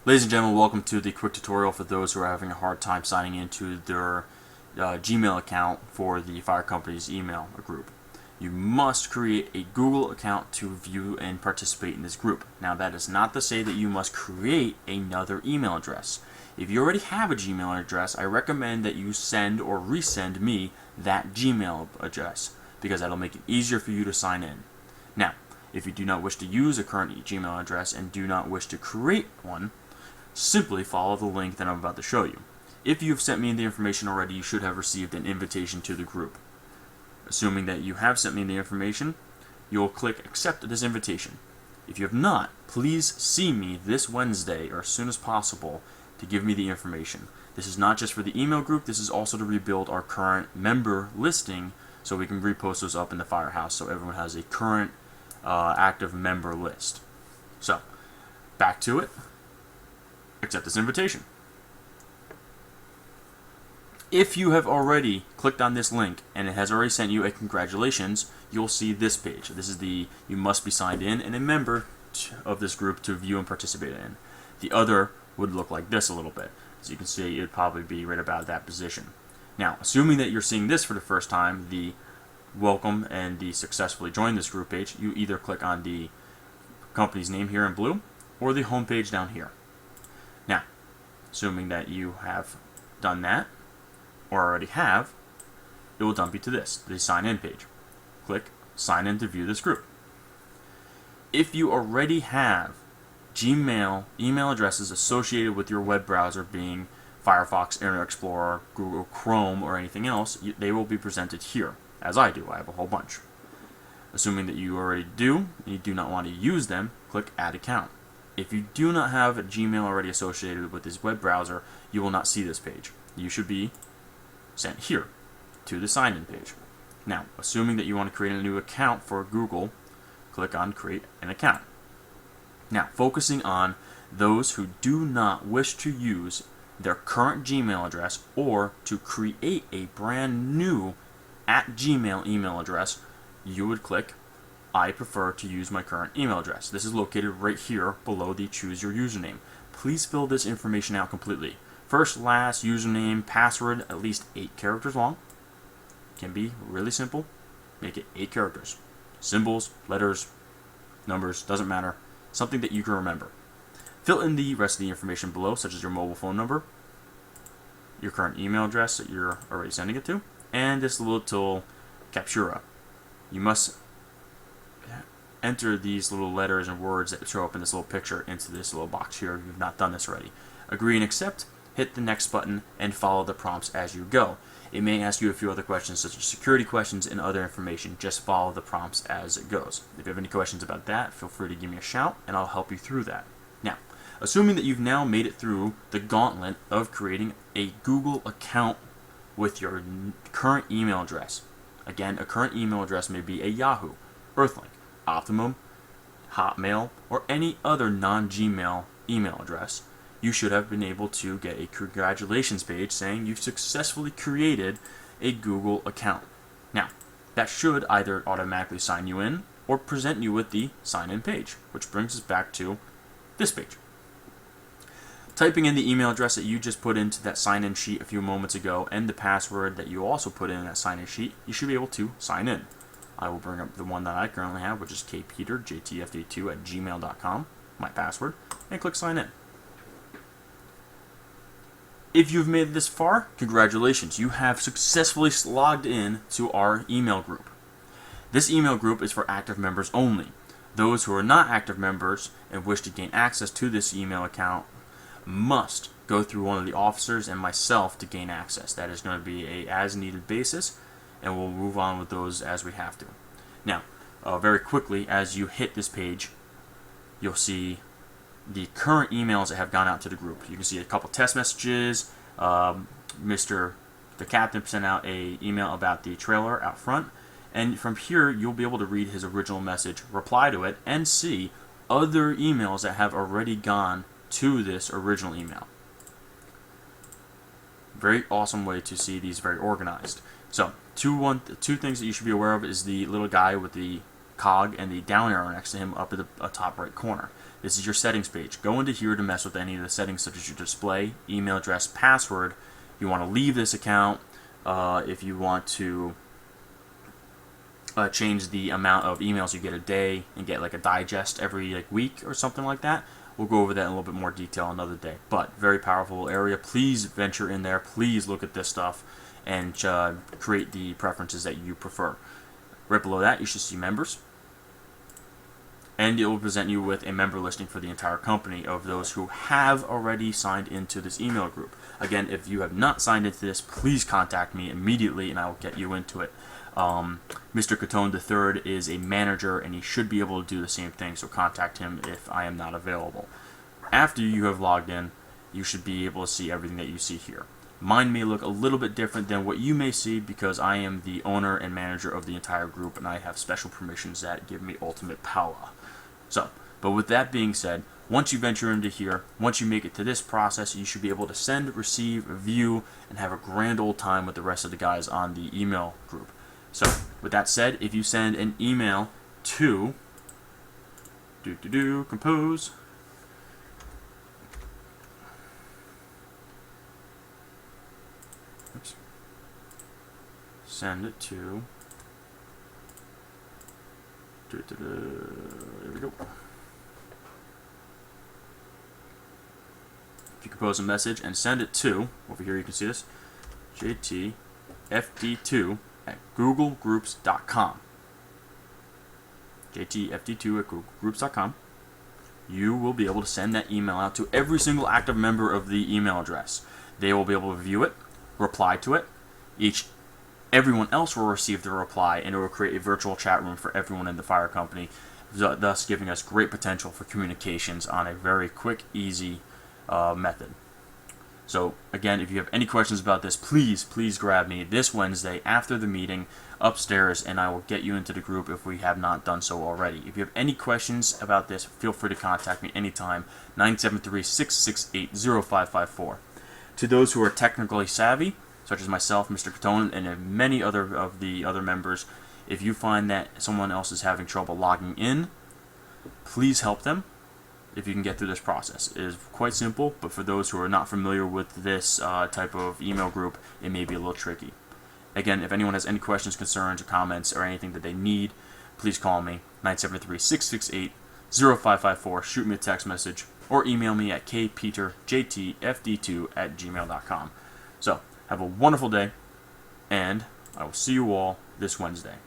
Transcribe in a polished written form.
Ladies and gentlemen, welcome to the quick tutorial for those who are having a hard time signing into their Gmail account for the fire company's email group. You must create a Google account to view and participate in this group. Now, that is not to say that you must create another email address. If you already have a Gmail address, I recommend that you send or resend me that Gmail address because that'll make it easier for you to sign in. Now, if you do not wish to use a current Gmail address and do not wish to create one, simply follow the link that I'm about to show you. If you have sent me the information already, you should have received an invitation to the group. Assuming that you have sent me the information, you'll click accept this invitation. If you have not, please see me this Wednesday or as soon as possible to give me the information. This is not just for the email group, this is also to rebuild our current member listing so we can repost those up in the Firehouse so everyone has a current active member list. So, back to it. Accept this invitation. If you have already clicked on this link and it has already sent you a congratulations, you'll see this page. This is the you must be signed in and a member of this group to view and participate in. The other would look like this a little bit. As you can see, it would probably be right about that position. Now, assuming that you're seeing this for the first time, the welcome and the successfully joined this group page, you either click on the company's name here in blue or the home page down here. Now, assuming that you have done that, or already have, it will dump you to this, the sign in page. Click sign in to view this group. If you already have Gmail email addresses associated with your web browser, being Firefox, Internet Explorer, Google Chrome, or anything else, they will be presented here, as I do. I have a whole bunch. Assuming that you already do, and you do not want to use them, click add account. If you do not have a Gmail already associated with this web browser, you will not see this page. You should be sent here to the sign-in page. Now, assuming that you want to create a new account for Google, click on create an account. Now, focusing on those who do not wish to use their current Gmail address or to create a brand new @Gmail email address, you would click I prefer to use my current email address. This is located right here below the choose your username. Please fill this information out completely. First, last, username, password, at least 8 characters long. Can be really simple. Make it 8 characters. Symbols, letters, numbers, doesn't matter. Something that you can remember. Fill in the rest of the information below, such as your mobile phone number, your current email address that you're already sending it to, and this little captcha. You must enter these little letters and words that show up in this little picture into this little box here if you've not done this already. Agree and accept, hit the next button, and follow the prompts as you go. It may ask you a few other questions such as security questions and other information. Just follow the prompts as it goes. If you have any questions about that, feel free to give me a shout and I'll help you through that. Now, assuming that you've now made it through the gauntlet of creating a Google account with your current email address. Again, a current email address may be a Yahoo, Earthlink, Optimum, Hotmail, or any other non-Gmail email address. You should have been able to get a congratulations page saying you've successfully created a Google account. Now, that should either automatically sign you in or present you with the sign-in page, which brings us back to this page. Typing in the email address that you just put into that sign-in sheet a few moments ago and the password that you also put in that sign-in sheet, you should be able to sign in. I will bring up the one that I currently have, which is kpeter.jtfd2@gmail.com, my password, and click sign in. If you've made it this far, congratulations, you have successfully logged in to our email group. This email group is for active members only. Those who are not active members and wish to gain access to this email account must go through one of the officers and myself to gain access. That is going to be a as needed basis, and we'll move on with those as we have to. Now, very quickly, as you hit this page, you'll see the current emails that have gone out to the group. You can see a couple test messages. The captain sent out a email about the trailer out front, and from here you'll be able to read his original message, reply to it, and see other emails that have already gone to this original email. Very awesome way to see these very organized. So, two things that you should be aware of is the little guy with the cog and the down arrow next to him up at the top right corner. This is your settings page. Go into here to mess with any of the settings such as your display, email address, password. You want to leave this account. If you want to change the amount of emails you get a day and get like a digest every week or something like that, we'll go over that in a little bit more detail another day. But very powerful area. Please venture in there. Please look at this stuff and create the preferences that you prefer. Right below that, you should see members. And it will present you with a member listing for the entire company of those who have already signed into this email group. Again, if you have not signed into this, please contact me immediately and I will get you into it. Mr. Catone III is a manager and he should be able to do the same thing, so contact him if I am not available. After you have logged in, you should be able to see everything that you see here. Mine may look a little bit different than what you may see because I am the owner and manager of the entire group and I have special permissions that give me ultimate power. But with that being said, once you venture into here, once you make it to this process, you should be able to send, receive, view, and have a grand old time with the rest of the guys on the email group. So, with that said, if you send an email to compose send it to there we go. If you compose a message and send it to, over here you can see this, jtfd2@googlegroups.com. jtfd2@googlegroups.com. You will be able to send that email out to every single active member of the email address. They will be able to view it, reply to it. Everyone else will receive the reply, and it will create a virtual chat room for everyone in the fire company, thus giving us great potential for communications on a very quick, easy method. So again, if you have any questions about this, please grab me this Wednesday after the meeting upstairs and I will get you into the group if we have not done so already. If you have any questions about this, feel free to contact me anytime, 973-668-0554. To those who are technically savvy, such as myself, Mr. Catone, and many other of the other members, if you find that someone else is having trouble logging in, please help them if you can get through this process. It is quite simple, but for those who are not familiar with this type of email group, it may be a little tricky. Again, if anyone has any questions, concerns, or comments, or anything that they need, please call me, 973-668-0554, shoot me a text message, or email me at kpeterjtfd2@gmail.com. So, have a wonderful day, and I will see you all this Wednesday.